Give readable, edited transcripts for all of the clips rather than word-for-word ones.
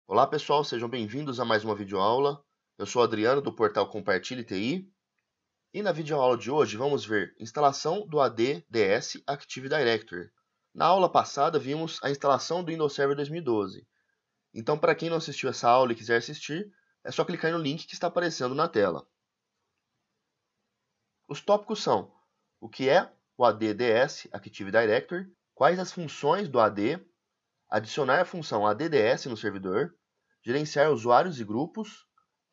Olá pessoal, sejam bem-vindos a mais uma videoaula. Eu sou Adriano do portal Compartilhe TI e na videoaula de hoje vamos ver instalação do AD/DS Active Directory. Na aula passada vimos a instalação do Windows Server 2012. Então, para quem não assistiu essa aula e quiser assistir, é só clicar no link que está aparecendo na tela. Os tópicos são: o que é o AD/DS Active Directory, quais as funções do AD, adicionar a função ADDS no servidor, gerenciar usuários e grupos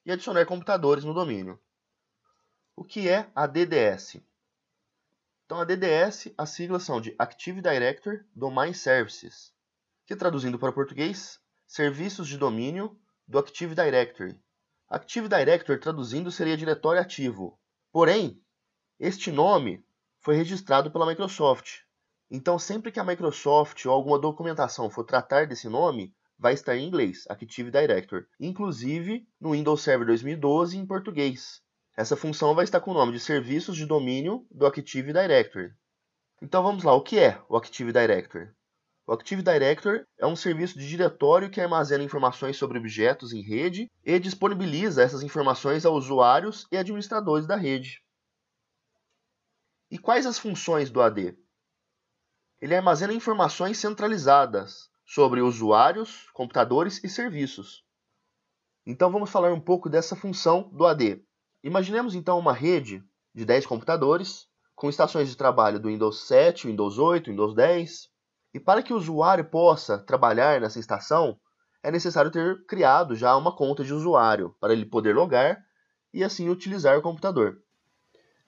e adicionar computadores no domínio. O que é ADDS? Então, ADDS, as siglas são de Active Directory Domain Services, que traduzindo para o português, serviços de domínio do Active Directory. Active Directory traduzindo seria diretório ativo. Porém, este nome foi registrado pela Microsoft. Então, sempre que a Microsoft ou alguma documentação for tratar desse nome, vai estar em inglês, Active Directory. Inclusive, no Windows Server 2012 em português. Essa função vai estar com o nome de Serviços de Domínio do Active Directory. Então, vamos lá. O que é o Active Directory? O Active Directory é um serviço de diretório que armazena informações sobre objetos em rede e disponibiliza essas informações a usuários e administradores da rede. E quais as funções do AD? Ele armazena informações centralizadas sobre usuários, computadores e serviços. Então vamos falar um pouco dessa função do AD. Imaginemos então uma rede de 10 computadores, com estações de trabalho do Windows 7, Windows 8, Windows 10. E para que o usuário possa trabalhar nessa estação, é necessário ter criado já uma conta de usuário, para ele poder logar e assim utilizar o computador.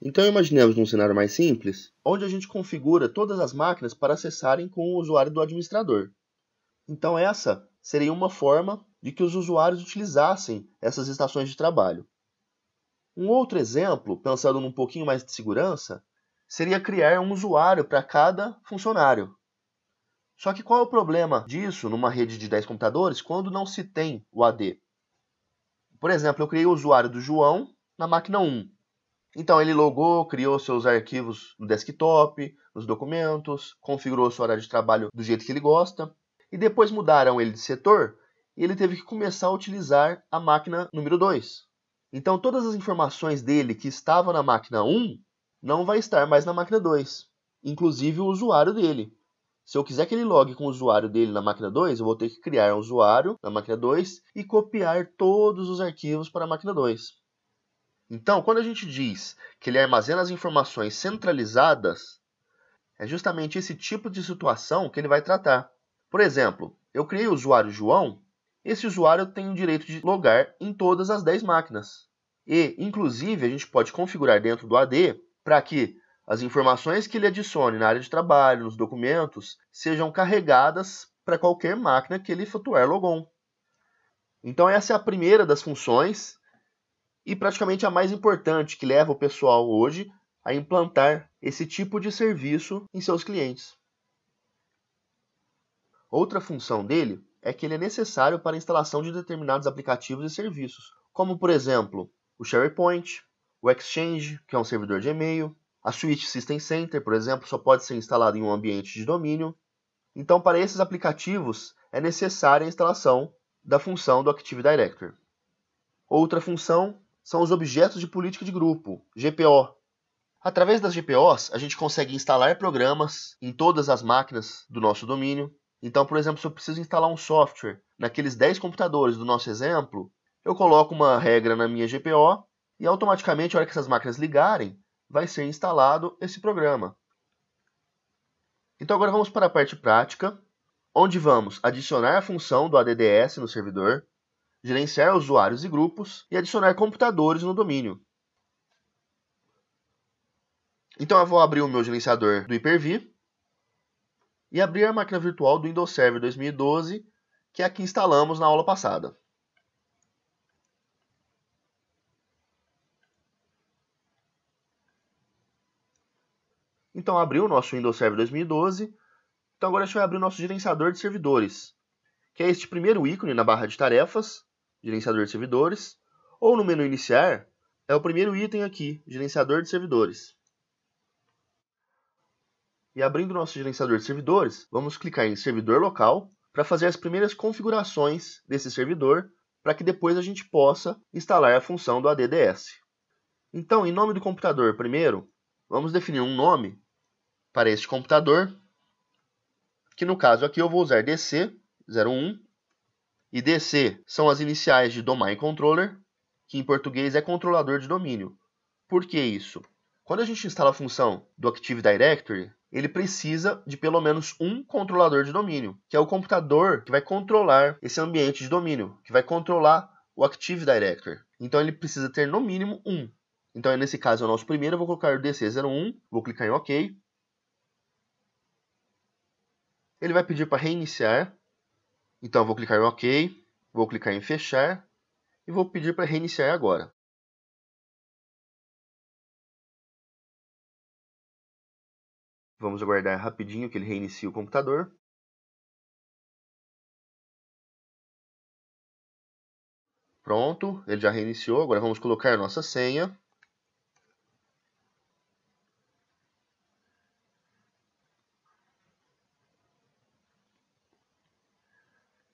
Então imaginemos um cenário mais simples, onde a gente configura todas as máquinas para acessarem com o usuário do administrador. Então essa seria uma forma de que os usuários utilizassem essas estações de trabalho. Um outro exemplo, pensando num pouquinho mais de segurança, seria criar um usuário para cada funcionário. Só que qual é o problema disso numa rede de 10 computadores quando não se tem o AD? Por exemplo, eu criei o usuário do João na máquina 1. Então, ele logou, criou seus arquivos no desktop, nos documentos, configurou seu horário de trabalho do jeito que ele gosta, e depois mudaram ele de setor e ele teve que começar a utilizar a máquina número 2. Então, todas as informações dele que estavam na máquina 1 não vai estar mais na máquina 2, inclusive o usuário dele. Se eu quiser que ele logue com o usuário dele na máquina 2, eu vou ter que criar um usuário na máquina 2 e copiar todos os arquivos para a máquina 2. Então, quando a gente diz que ele armazena as informações centralizadas, é justamente esse tipo de situação que ele vai tratar. Por exemplo, eu criei o usuário João, esse usuário tem o direito de logar em todas as 10 máquinas. E, inclusive, a gente pode configurar dentro do AD para que as informações que ele adicione na área de trabalho, nos documentos, sejam carregadas para qualquer máquina que ele efetuar logon. Então, essa é a primeira das funções e praticamente a mais importante que leva o pessoal hoje a implantar esse tipo de serviço em seus clientes. Outra função dele é que ele é necessário para a instalação de determinados aplicativos e serviços, como, por exemplo, o SharePoint, o Exchange, que é um servidor de e-mail, a Suite System Center, por exemplo, só pode ser instalado em um ambiente de domínio. Então, para esses aplicativos, é necessária a instalação da função do Active Directory. Outra função são os objetos de política de grupo, GPO. Através das GPOs, a gente consegue instalar programas em todas as máquinas do nosso domínio. Então, por exemplo, se eu preciso instalar um software naqueles 10 computadores do nosso exemplo, eu coloco uma regra na minha GPO e automaticamente, na hora que essas máquinas ligarem, vai ser instalado esse programa. Então agora vamos para a parte prática, onde vamos adicionar a função do ADDS no servidor, gerenciar usuários e grupos e adicionar computadores no domínio. Então eu vou abrir o meu gerenciador do Hyper-V e abrir a máquina virtual do Windows Server 2012, que é a que instalamos na aula passada. Então abriu o nosso Windows Server 2012. Então agora a gente vai abrir o nosso gerenciador de servidores, que é este primeiro ícone na barra de tarefas, gerenciador de servidores, ou no menu iniciar, é o primeiro item aqui, gerenciador de servidores. E abrindo o nosso gerenciador de servidores, vamos clicar em servidor local para fazer as primeiras configurações desse servidor, para que depois a gente possa instalar a função do ADDS. Então, em nome do computador, primeiro, vamos definir um nome para este computador, que no caso aqui eu vou usar DC01, e DC são as iniciais de Domain Controller, que em português é controlador de domínio. Por que isso? Quando a gente instala a função do Active Directory, ele precisa de pelo menos um controlador de domínio, que é o computador que vai controlar esse ambiente de domínio, que vai controlar o Active Directory. Então ele precisa ter no mínimo um. Então nesse caso é o nosso primeiro, eu vou colocar o DC01, vou clicar em OK. Ele vai pedir para reiniciar, então eu vou clicar em OK, vou clicar em fechar e vou pedir para reiniciar agora. Vamos aguardar rapidinho que ele reinicie o computador. Pronto, ele já reiniciou. Agora vamos colocar a nossa senha.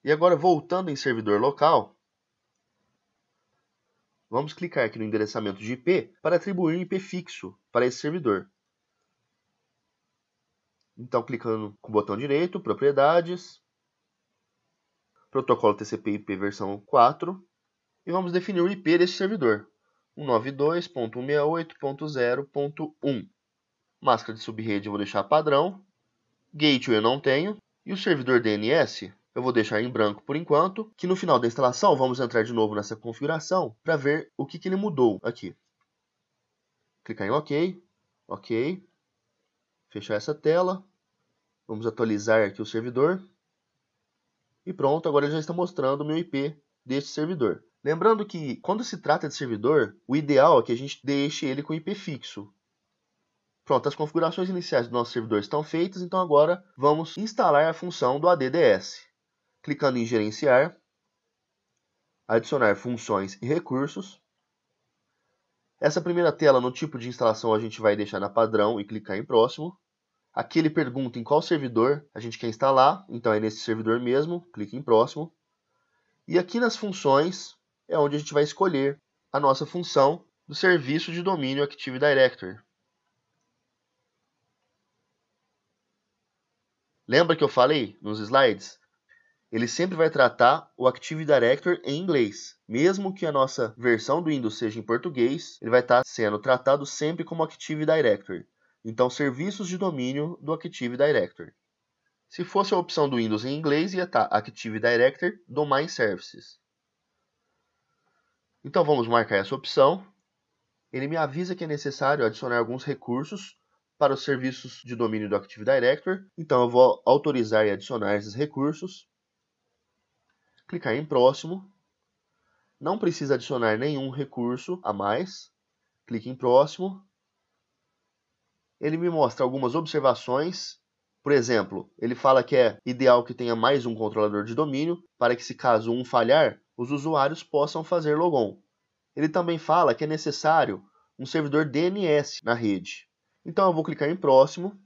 E agora, voltando em servidor local, vamos clicar aqui no endereçamento de IP para atribuir um IP fixo para esse servidor. Então, clicando com o botão direito, Propriedades, Protocolo TCP/IP versão 4, e vamos definir o IP desse servidor, 192.168.0.1. Máscara de subrede eu vou deixar padrão, Gateway eu não tenho, e o servidor DNS eu vou deixar em branco por enquanto, que no final da instalação vamos entrar de novo nessa configuração para ver o que ele mudou aqui. Clicar em OK, OK, fechar essa tela, vamos atualizar aqui o servidor, e pronto, agora ele já está mostrando o meu IP deste servidor. Lembrando que quando se trata de servidor, o ideal é que a gente deixe ele com IP fixo. Pronto, as configurações iniciais do nosso servidor estão feitas, então agora vamos instalar a função do ADDS. Clicando em Gerenciar, Adicionar funções e recursos. Essa primeira tela no tipo de instalação a gente vai deixar na padrão e clicar em Próximo. Aqui ele pergunta em qual servidor a gente quer instalar, então é nesse servidor mesmo, clique em Próximo. E aqui nas funções é onde a gente vai escolher a nossa função do serviço de domínio Active Directory. Lembra que eu falei nos slides? Ele sempre vai tratar o Active Directory em inglês. Mesmo que a nossa versão do Windows seja em português, ele vai estar sendo tratado sempre como Active Directory. Então, serviços de domínio do Active Directory. Se fosse a opção do Windows em inglês, ia estar Active Directory Domain Services. Então, vamos marcar essa opção. Ele me avisa que é necessário adicionar alguns recursos para os serviços de domínio do Active Directory. Então, eu vou autorizar e adicionar esses recursos. Clicar em Próximo. Não precisa adicionar nenhum recurso a mais. Clique em Próximo. Ele me mostra algumas observações. Por exemplo, ele fala que é ideal que tenha mais um controlador de domínio, para que se caso um falhar, os usuários possam fazer logon. Ele também fala que é necessário um servidor DNS na rede. Então eu vou clicar em Próximo.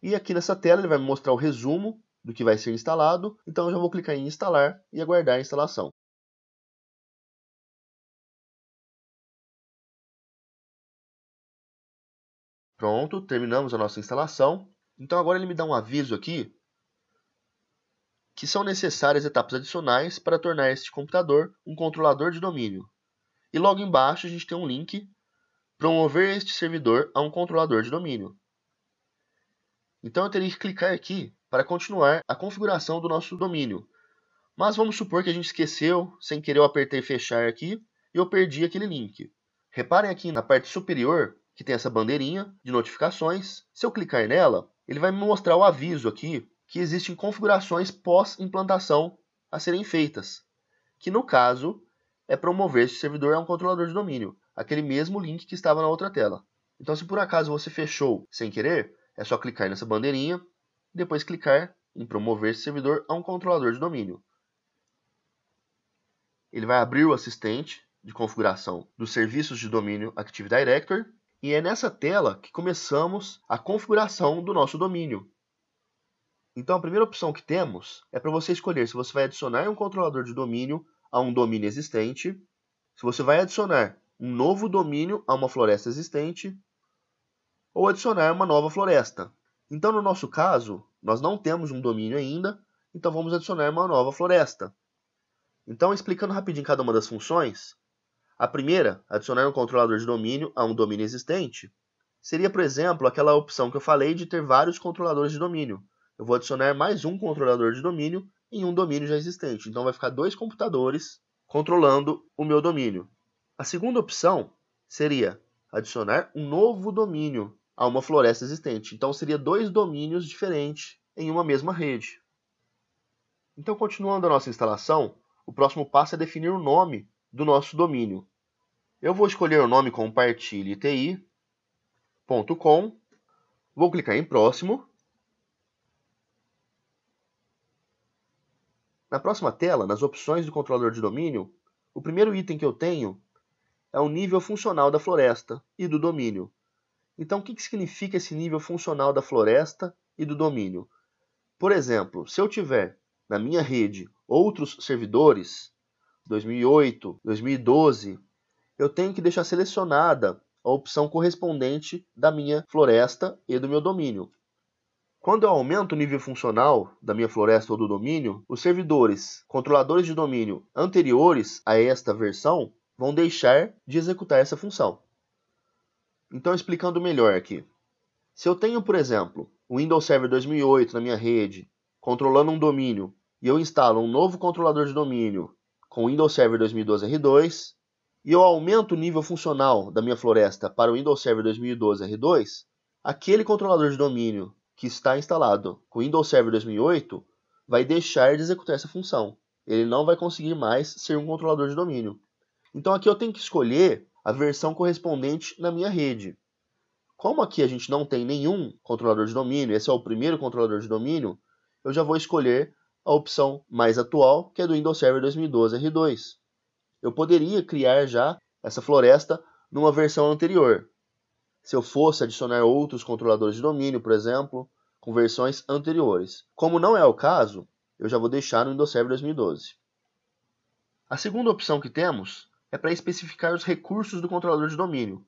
E aqui nessa tela ele vai me mostrar o resumo do que vai ser instalado. Então eu já vou clicar em Instalar e aguardar a instalação. Pronto, terminamos a nossa instalação. Então agora ele me dá um aviso aqui que são necessárias etapas adicionais para tornar este computador um controlador de domínio. E logo embaixo a gente tem um link: promover este servidor a um controlador de domínio. Então eu teria que clicar aqui para continuar a configuração do nosso domínio. Mas vamos supor que a gente esqueceu, sem querer eu apertei fechar aqui e eu perdi aquele link. Reparem aqui na parte superior que tem essa bandeirinha de notificações. Se eu clicar nela, ele vai me mostrar o aviso aqui que existem configurações pós-implantação a serem feitas, que no caso é promover esse servidor a um controlador de domínio, aquele mesmo link que estava na outra tela. Então, se por acaso você fechou sem querer, é só clicar nessa bandeirinha e depois clicar em promover esse servidor a um controlador de domínio. Ele vai abrir o assistente de configuração dos serviços de domínio Active Directory e é nessa tela que começamos a configuração do nosso domínio. Então a primeira opção que temos é para você escolher se você vai adicionar um controlador de domínio a um domínio existente, se você vai adicionar um novo domínio a uma floresta existente, ou adicionar uma nova floresta. Então no nosso caso, nós não temos um domínio ainda, então vamos adicionar uma nova floresta. Então explicando rapidinho cada uma das funções, a primeira, adicionar um controlador de domínio a um domínio existente, seria, por exemplo, aquela opção que eu falei de ter vários controladores de domínio. Eu vou adicionar mais um controlador de domínio em um domínio já existente. Então vai ficar 2 computadores controlando o meu domínio. A segunda opção seria adicionar um novo domínio a uma floresta existente. Então seria 2 domínios diferentes em uma mesma rede. Então, continuando a nossa instalação, o próximo passo é definir o nome do nosso domínio. Eu vou escolher o nome compartilhe-ti.com, vou clicar em próximo. Na próxima tela, nas opções do controlador de domínio, o primeiro item que eu tenho é o nível funcional da floresta e do domínio. Então, o que significa esse nível funcional da floresta e do domínio? Por exemplo, se eu tiver na minha rede outros servidores, 2008, 2012, eu tenho que deixar selecionada a opção correspondente da minha floresta e do meu domínio. Quando eu aumento o nível funcional da minha floresta ou do domínio, os servidores, controladores de domínio anteriores a esta versão vão deixar de executar essa função. Então, explicando melhor aqui. Se eu tenho, por exemplo, o Windows Server 2008 na minha rede, controlando um domínio, e eu instalo um novo controlador de domínio com o Windows Server 2012 R2, e eu aumento o nível funcional da minha floresta para o Windows Server 2012 R2, aquele controlador de domínio que está instalado com o Windows Server 2008 vai deixar de executar essa função. Ele não vai conseguir mais ser um controlador de domínio. Então aqui eu tenho que escolher a versão correspondente na minha rede. Como aqui a gente não tem nenhum controlador de domínio, esse é o primeiro controlador de domínio, eu já vou escolher a opção mais atual, que é do Windows Server 2012 R2. Eu poderia criar já essa floresta numa versão anterior, se eu fosse adicionar outros controladores de domínio, por exemplo, com versões anteriores. Como não é o caso, eu já vou deixar no Windows Server 2012. A segunda opção que temos é para especificar os recursos do controlador de domínio.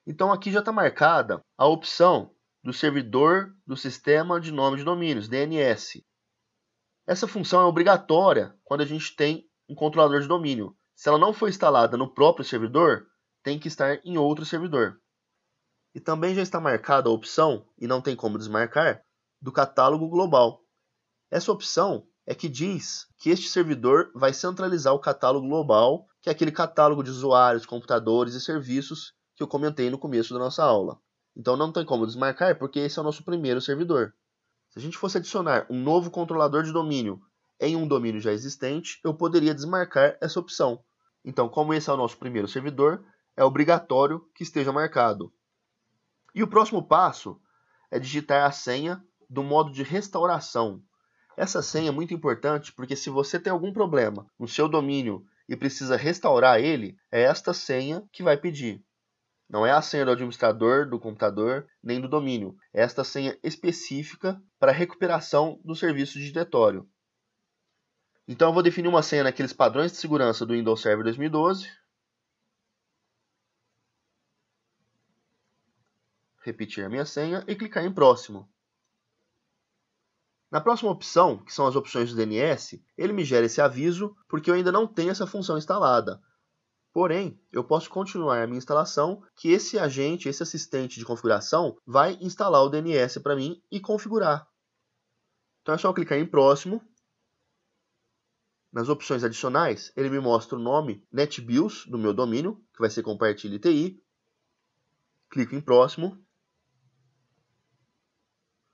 Então aqui já está marcada a opção do servidor do sistema de nome de domínios, DNS. Essa função é obrigatória quando a gente tem um controlador de domínio. Se ela não for instalada no próprio servidor, tem que estar em outro servidor. E também já está marcada a opção, e não tem como desmarcar, do catálogo global. Essa opção é que diz que este servidor vai centralizar o catálogo global, que é aquele catálogo de usuários, computadores e serviços que eu comentei no começo da nossa aula. Então não tem como desmarcar, porque esse é o nosso primeiro servidor. Se a gente fosse adicionar um novo controlador de domínio em um domínio já existente, eu poderia desmarcar essa opção. Então, como esse é o nosso primeiro servidor, é obrigatório que esteja marcado. E o próximo passo é digitar a senha do modo de restauração. Essa senha é muito importante porque se você tem algum problema no seu domínio e precisa restaurar ele, é esta senha que vai pedir. Não é a senha do administrador do computador, nem do domínio. É esta senha específica para a recuperação do serviço de diretório. Então eu vou definir uma senha naqueles padrões de segurança do Windows Server 2012. Repetir a minha senha e clicar em próximo. Na próxima opção, que são as opções do DNS, ele me gera esse aviso porque eu ainda não tenho essa função instalada. Porém, eu posso continuar a minha instalação que esse agente, esse assistente de configuração, vai instalar o DNS para mim e configurar. Então é só eu clicar em próximo. Nas opções adicionais, ele me mostra o nome NetBIOS do meu domínio, que vai ser compartilhe-ti. Clico em próximo.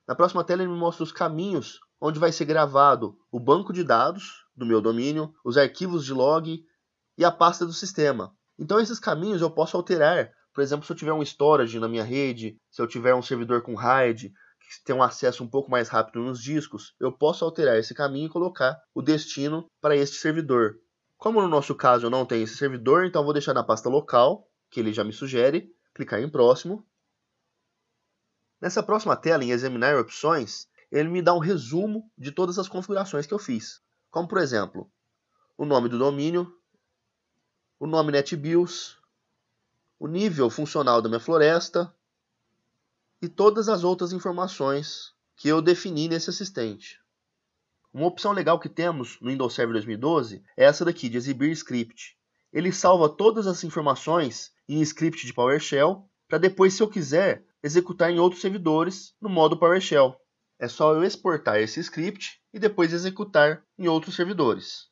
Na próxima tela ele me mostra os caminhos onde vai ser gravado o banco de dados do meu domínio, os arquivos de log e a pasta do sistema. Então esses caminhos eu posso alterar. Por exemplo, se eu tiver um storage na minha rede, se eu tiver um servidor com RAID, que tem um acesso um pouco mais rápido nos discos, eu posso alterar esse caminho e colocar o destino para este servidor. Como no nosso caso eu não tenho esse servidor, então eu vou deixar na pasta local, que ele já me sugere, clicar em próximo. Nessa próxima tela, em examinar opções, ele me dá um resumo de todas as configurações que eu fiz. Como, por exemplo, o nome do domínio, o nome NetBIOS, o nível funcional da minha floresta e todas as outras informações que eu defini nesse assistente. Uma opção legal que temos no Windows Server 2012 é essa daqui, de exibir script. Ele salva todas as informações em script de PowerShell para depois, se eu quiser, executar em outros servidores no modo PowerShell. É só eu exportar esse script e depois executar em outros servidores.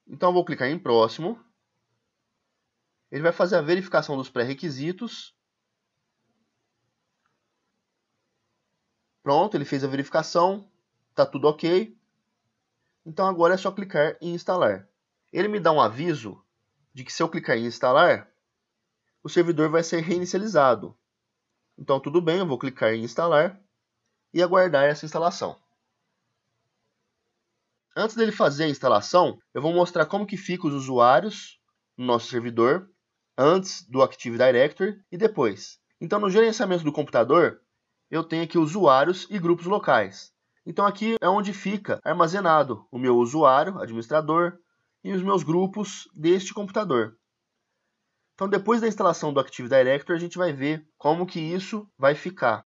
Então eu vou clicar em próximo. Ele vai fazer a verificação dos pré-requisitos. Pronto, ele fez a verificação. Está tudo ok. Então agora é só clicar em instalar. Ele me dá um aviso de que se eu clicar em instalar, o servidor vai ser reinicializado. Então tudo bem, eu vou clicar em instalar e aguardar essa instalação. Antes dele fazer a instalação, eu vou mostrar como que ficam os usuários no nosso servidor, antes do Active Directory e depois. Então no gerenciamento do computador, eu tenho aqui usuários e grupos locais. Então aqui é onde fica armazenado o meu usuário, administrador, e os meus grupos deste computador. Então depois da instalação do Active Directory, a gente vai ver como que isso vai ficar.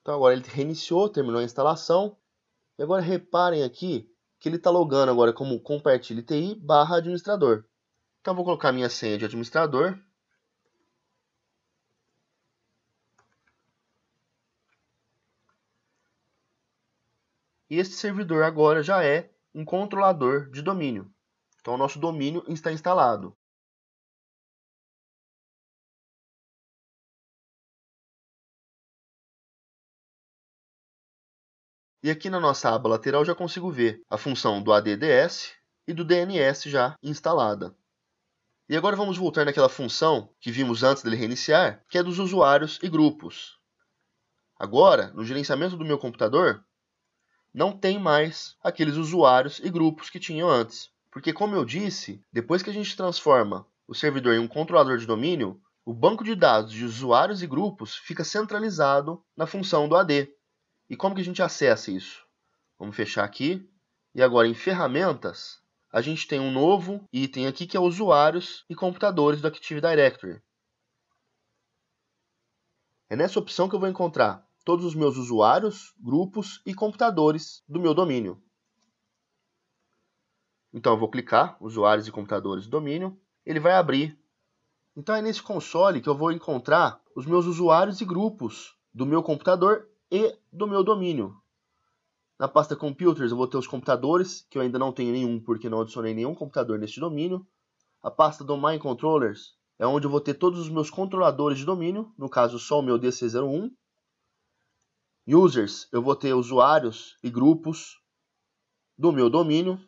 Então agora ele reiniciou, terminou a instalação. E agora reparem aqui que ele está logando agora como compartilhe TI/administrador. Então vou colocar minha senha de administrador. E esse servidor agora já é um controlador de domínio. Então o nosso domínio está instalado. E aqui na nossa aba lateral já consigo ver a função do ADDS e do DNS já instalada. E agora vamos voltar naquela função que vimos antes dele reiniciar, que é dos usuários e grupos. Agora, no gerenciamento do meu computador, não tem mais aqueles usuários e grupos que tinham antes. Porque, como eu disse, depois que a gente transforma o servidor em um controlador de domínio, o banco de dados de usuários e grupos fica centralizado na função do AD. E como que a gente acessa isso? Vamos fechar aqui. E agora em ferramentas, a gente tem um novo item aqui que é usuários e computadores do Active Directory. É nessa opção que eu vou encontrar todos os meus usuários, grupos e computadores do meu domínio. Então eu vou clicar, usuários e computadores do domínio, ele vai abrir. Então é nesse console que eu vou encontrar os meus usuários e grupos do meu computador e do meu domínio. Na pasta Computers eu vou ter os computadores, que eu ainda não tenho nenhum porque não adicionei nenhum computador neste domínio. A pasta Domain Controllers é onde eu vou ter todos os meus controladores de domínio, no caso só o meu DC01. Users, eu vou ter usuários e grupos do meu domínio,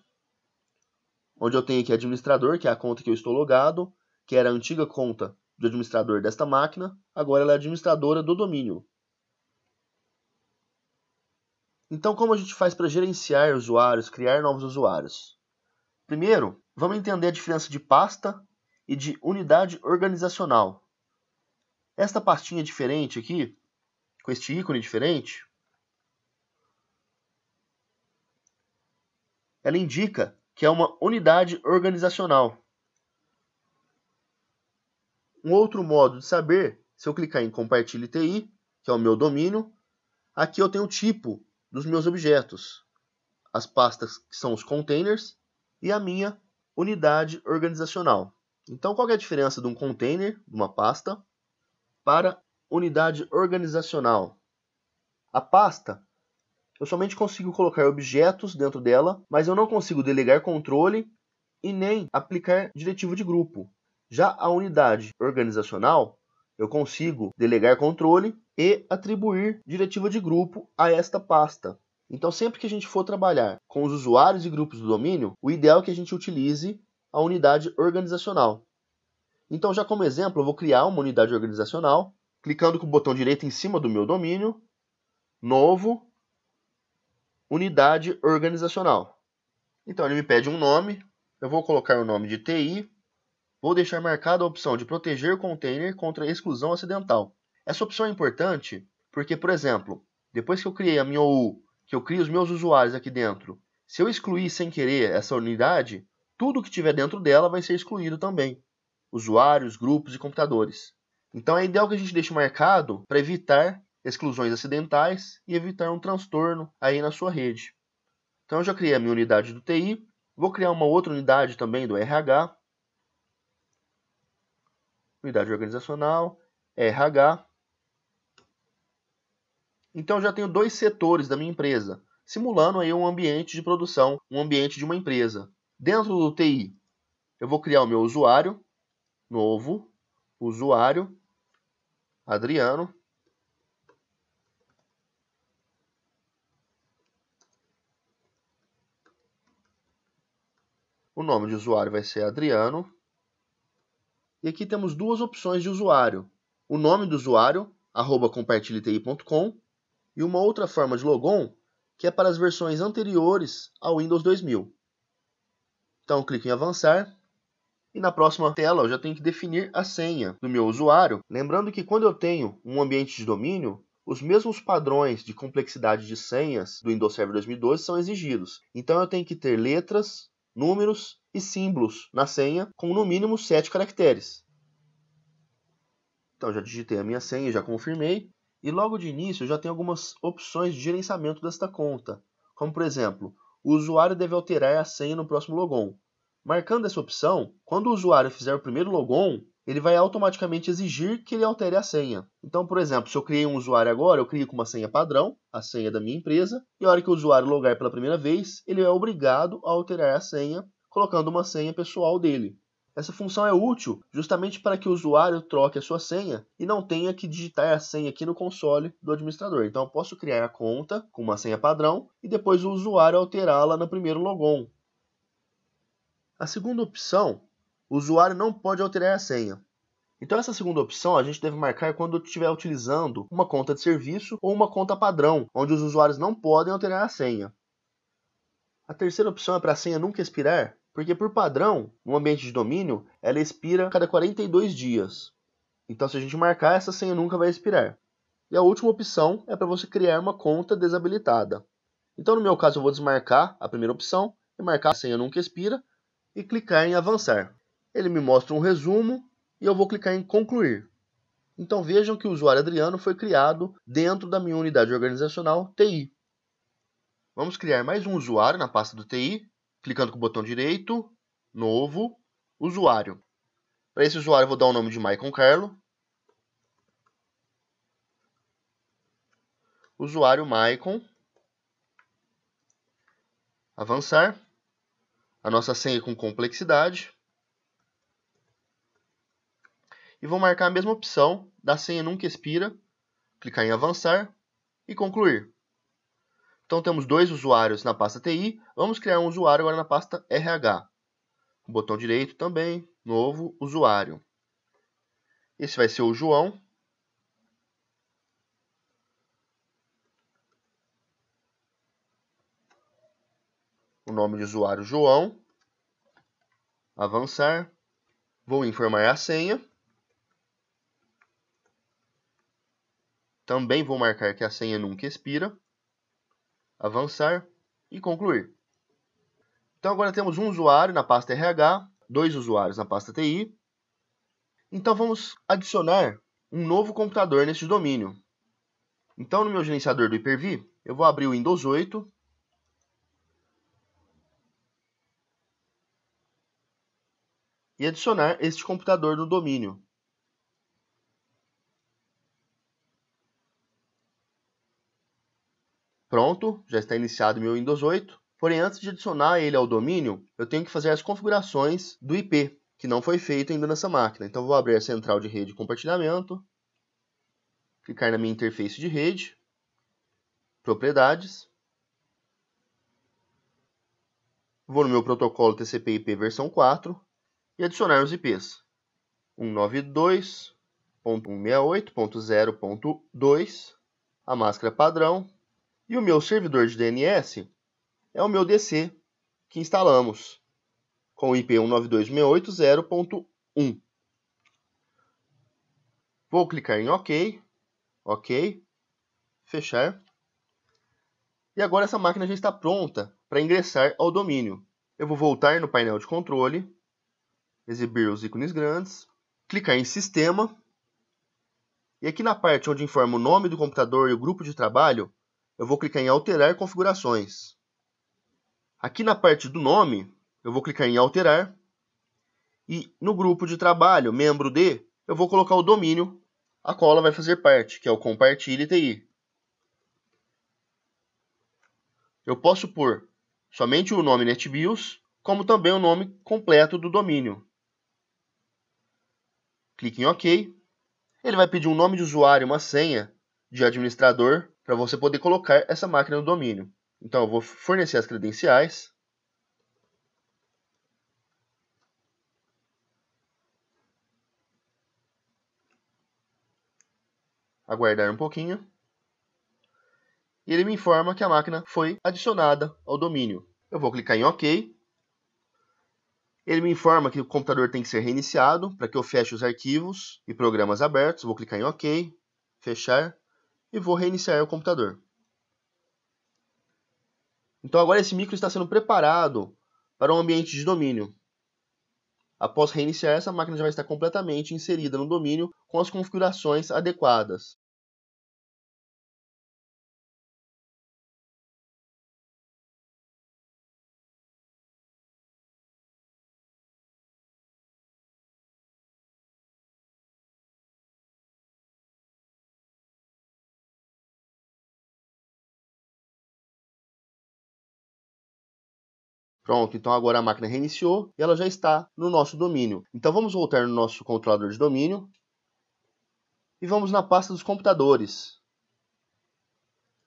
onde eu tenho aqui administrador, que é a conta que eu estou logado, que era a antiga conta do administrador desta máquina, agora ela é administradora do domínio. Então, como a gente faz para gerenciar usuários, criar novos usuários? Primeiro, vamos entender a diferença de pasta e de unidade organizacional. Esta pastinha diferente aqui, com este ícone diferente, ela indica que é uma unidade organizacional. Um outro modo de saber, se eu clicar em Compartilhe TI, que é o meu domínio, aqui eu tenho o tipo dos meus objetos, as pastas que são os containers e a minha unidade organizacional. Então, qual é a diferença de um container, de uma pasta, para unidade organizacional? A pasta, eu somente consigo colocar objetos dentro dela, mas eu não consigo delegar controle e nem aplicar diretivo de grupo. Já a unidade organizacional, eu consigo delegar controle e atribuir diretiva de grupo a esta pasta. Então, sempre que a gente for trabalhar com os usuários e grupos do domínio, o ideal é que a gente utilize a unidade organizacional. Então, já como exemplo, eu vou criar uma unidade organizacional, clicando com o botão direito em cima do meu domínio, novo, unidade organizacional. Então, ele me pede um nome, eu vou colocar o nome de TI, vou deixar marcada a opção de proteger o container contra exclusão acidental. Essa opção é importante porque, por exemplo, depois que eu criei a minha OU, que eu crio os meus usuários aqui dentro, se eu excluir sem querer essa unidade, tudo que tiver dentro dela vai ser excluído também. Usuários, grupos e computadores. Então é ideal que a gente deixe marcado para evitar exclusões acidentais e evitar um transtorno aí na sua rede. Então eu já criei a minha unidade do TI, vou criar uma outra unidade também do RH, unidade organizacional, RH. Então eu já tenho dois setores da minha empresa, simulando aí um ambiente de produção, um ambiente de uma empresa. Dentro do TI, eu vou criar o meu usuário, novo, usuário, Adriano. O nome de usuário vai ser Adriano. E aqui temos duas opções de usuário. O nome do usuário, @compartilheti.com, e uma outra forma de logon, que é para as versões anteriores ao Windows 2000. Então, clico em avançar. E na próxima tela eu já tenho que definir a senha do meu usuário. Lembrando que quando eu tenho um ambiente de domínio, os mesmos padrões de complexidade de senhas do Windows Server 2012 são exigidos. Então eu tenho que ter letras, números e símbolos na senha com no mínimo 7 caracteres. Então já digitei a minha senha, já confirmei. E logo de início eu já tenho algumas opções de gerenciamento desta conta. Como por exemplo, o usuário deve alterar a senha no próximo logon. Marcando essa opção, quando o usuário fizer o primeiro logon, ele vai automaticamente exigir que ele altere a senha. Então, por exemplo, se eu criei um usuário agora, eu crio com uma senha padrão, a senha da minha empresa, e a hora que o usuário logar pela primeira vez, ele é obrigado a alterar a senha, colocando uma senha pessoal dele. Essa função é útil justamente para que o usuário troque a sua senha e não tenha que digitar a senha aqui no console do administrador. Então, eu posso criar a conta com uma senha padrão e depois o usuário alterá-la no primeiro logon. A segunda opção, o usuário não pode alterar a senha. Então essa segunda opção a gente deve marcar quando estiver utilizando uma conta de serviço ou uma conta padrão, onde os usuários não podem alterar a senha. A terceira opção é para a senha nunca expirar, porque por padrão, no ambiente de domínio, ela expira a cada 42 dias. Então se a gente marcar, essa senha nunca vai expirar. E a última opção é para você criar uma conta desabilitada. Então no meu caso eu vou desmarcar a primeira opção e marcar a senha nunca expira, e clicar em avançar. Ele me mostra um resumo e eu vou clicar em concluir. Então vejam que o usuário Adriano foi criado dentro da minha unidade organizacional TI. Vamos criar mais um usuário na pasta do TI, clicando com o botão direito, novo, usuário. Para esse usuário eu vou dar o nome de Maicon Carlo. Usuário Maicon. Avançar. A nossa senha com complexidade. E vou marcar a mesma opção da senha nunca expira, clicar em avançar e concluir. Então temos dois usuários na pasta TI, vamos criar um usuário agora na pasta RH. Com o botão direito também, novo usuário. Esse vai ser o João. O nome de usuário João. Avançar. Vou informar a senha. Também vou marcar que a senha nunca expira. Avançar e concluir. Então agora temos um usuário na pasta RH, dois usuários na pasta TI. Então vamos adicionar um novo computador neste domínio. Então no meu gerenciador do Hyper-V, eu vou abrir o Windows 8. E adicionar este computador no domínio. Pronto, já está iniciado meu Windows 8. Porém, antes de adicionar ele ao domínio, eu tenho que fazer as configurações do IP. que não foi feito ainda nessa máquina. Então, vou abrir a central de rede e compartilhamento, clicar na minha interface de rede, propriedades, vou no meu protocolo TCP/IP versão 4 e adicionar os IPs 192.168.0.2, a máscara padrão, e o meu servidor de DNS é o meu DC que instalamos, com o IP 192.168.0.1. Vou clicar em OK, OK, fechar. E agora essa máquina já está pronta para ingressar ao domínio. Eu vou voltar no painel de controle, exibir os ícones grandes, clicar em Sistema, e aqui na parte onde informa o nome do computador e o grupo de trabalho, eu vou clicar em Alterar configurações. Aqui na parte do nome, eu vou clicar em Alterar, e no grupo de trabalho, membro de, eu vou colocar o domínio a qual ela vai fazer parte, que é o Compartilhe TI. Eu posso pôr somente o nome NetBIOS, como também o nome completo do domínio. Clique em OK. Ele vai pedir um nome de usuário e uma senha de administrador para você poder colocar essa máquina no domínio. Então, eu vou fornecer as credenciais. Aguardar um pouquinho. E ele me informa que a máquina foi adicionada ao domínio. Eu vou clicar em OK. Ele me informa que o computador tem que ser reiniciado para que eu feche os arquivos e programas abertos. Vou clicar em OK, fechar e vou reiniciar o computador. Então agora esse micro está sendo preparado para um ambiente de domínio. Após reiniciar, essa máquina já vai estar completamente inserida no domínio com as configurações adequadas. Pronto, então agora a máquina reiniciou e ela já está no nosso domínio. Então vamos voltar no nosso controlador de domínio e vamos na pasta dos computadores.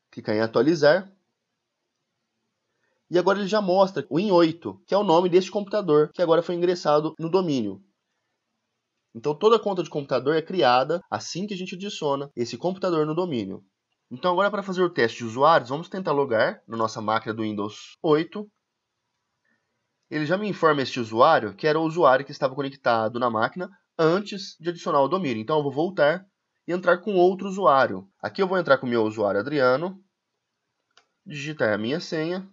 Clicar em atualizar. E agora ele já mostra o Win8, que é o nome deste computador que agora foi ingressado no domínio. Então toda conta de computador é criada assim que a gente adiciona esse computador no domínio. Então agora para fazer o teste de usuários, vamos tentar logar na nossa máquina do Windows 8. Ele já me informa este usuário que era o usuário que estava conectado na máquina antes de adicionar o domínio. Então eu vou voltar e entrar com outro usuário. Aqui eu vou entrar com o meu usuário Adriano, digitar a minha senha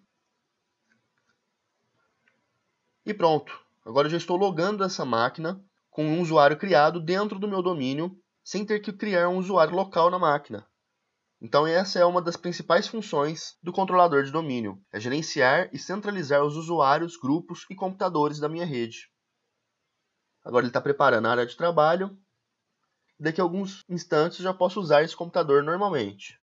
e pronto. Agora eu já estou logando essa máquina com um usuário criado dentro do meu domínio, sem ter que criar um usuário local na máquina. Então essa é uma das principais funções do controlador de domínio, é gerenciar e centralizar os usuários, grupos e computadores da minha rede. Agora ele está preparando a área de trabalho. Daqui a alguns instantes já posso usar esse computador normalmente.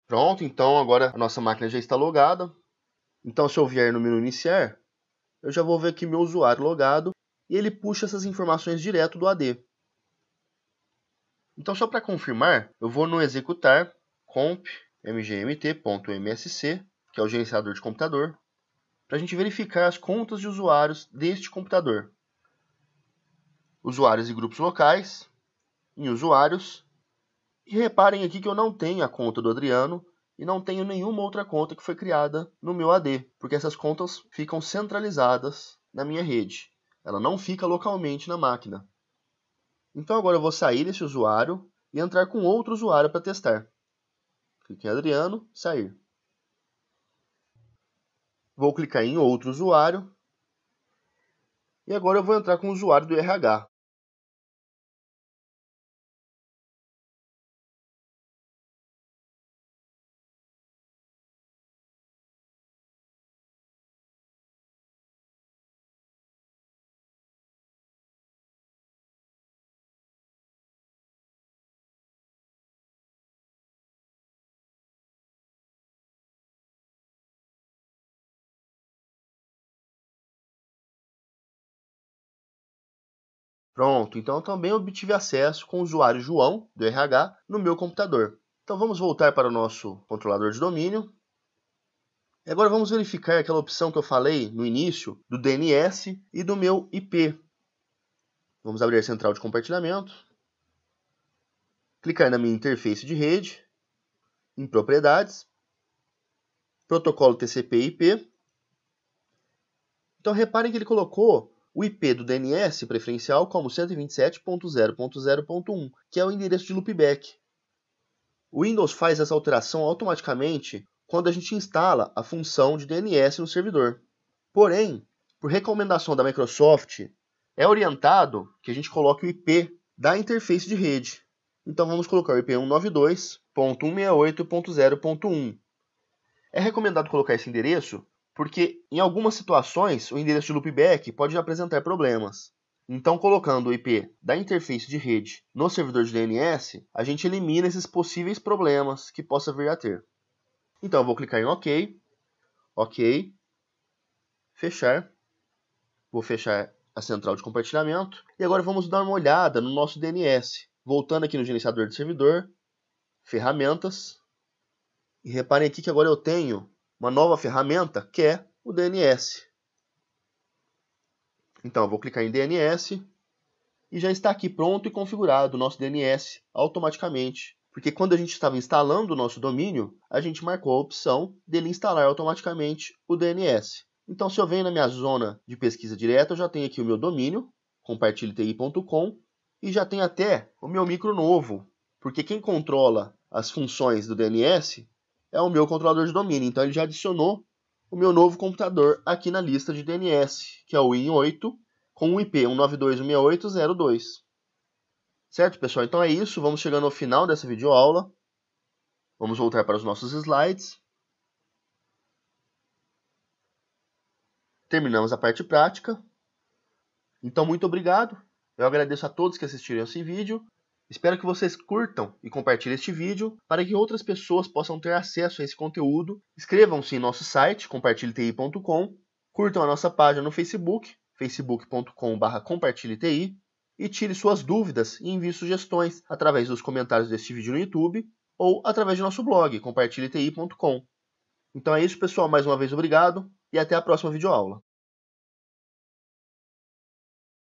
Pronto, então agora a nossa máquina já está logada. Então se eu vier no menu iniciar, eu já vou ver aqui meu usuário logado e ele puxa essas informações direto do AD. Então só para confirmar, eu vou no executar comp mgmt.msc, que é o gerenciador de computador, para a gente verificar as contas de usuários deste computador. Usuários e grupos locais, em usuários. E reparem aqui que eu não tenho a conta do Adriano e não tenho nenhuma outra conta que foi criada no meu AD, porque essas contas ficam centralizadas na minha rede. Ela não fica localmente na máquina. Então agora eu vou sair desse usuário e entrar com outro usuário para testar. Clique em Adriano, sair. Vou clicar em outro usuário. E agora eu vou entrar com o usuário do RH. Pronto, então eu também obtive acesso com o usuário João, do RH, no meu computador. Então vamos voltar para o nosso controlador de domínio. E agora vamos verificar aquela opção que eu falei no início, do DNS e do meu IP. Vamos abrir a central de compartilhamento. Clicar na minha interface de rede, em propriedades, protocolo TCP/IP. Então reparem que ele colocou o IP do DNS preferencial como 127.0.0.1, que é o endereço de loopback. O Windows faz essa alteração automaticamente quando a gente instala a função de DNS no servidor. Porém, por recomendação da Microsoft, é orientado que a gente coloque o IP da interface de rede. Então vamos colocar o IP 192.168.0.1. É recomendado colocar esse endereço porque, em algumas situações, o endereço de loopback pode apresentar problemas. Então, colocando o IP da interface de rede no servidor de DNS, a gente elimina esses possíveis problemas que possa vir a ter. Então, eu vou clicar em OK, OK, fechar. Vou fechar a central de compartilhamento. E agora vamos dar uma olhada no nosso DNS. Voltando aqui no gerenciador de servidor, ferramentas. E reparem aqui que agora eu tenho uma nova ferramenta, que é o DNS. Então, eu vou clicar em DNS e já está aqui pronto e configurado o nosso DNS automaticamente. Porque quando a gente estava instalando o nosso domínio, a gente marcou a opção dele instalar automaticamente o DNS. Então, se eu venho na minha zona de pesquisa direta, eu já tenho aqui o meu domínio, compartilheti.com, e já tenho até o meu micro novo, porque quem controla as funções do DNS é o meu controlador de domínio. Então, ele já adicionou o meu novo computador aqui na lista de DNS, que é o Win8, com o IP 192.168.0.2. Certo, pessoal? Então é isso. Vamos chegando ao final dessa videoaula. Vamos voltar para os nossos slides. Terminamos a parte prática. Então, muito obrigado. Eu agradeço a todos que assistiram esse vídeo. Espero que vocês curtam e compartilhem este vídeo para que outras pessoas possam ter acesso a esse conteúdo. Inscrevam-se em nosso site, compartilheti.com. Curtam a nossa página no Facebook, facebook.com/compartilheti. E tire suas dúvidas e envie sugestões através dos comentários deste vídeo no YouTube ou através do nosso blog, compartilheti.com. Então é isso, pessoal. Mais uma vez, obrigado e até a próxima videoaula.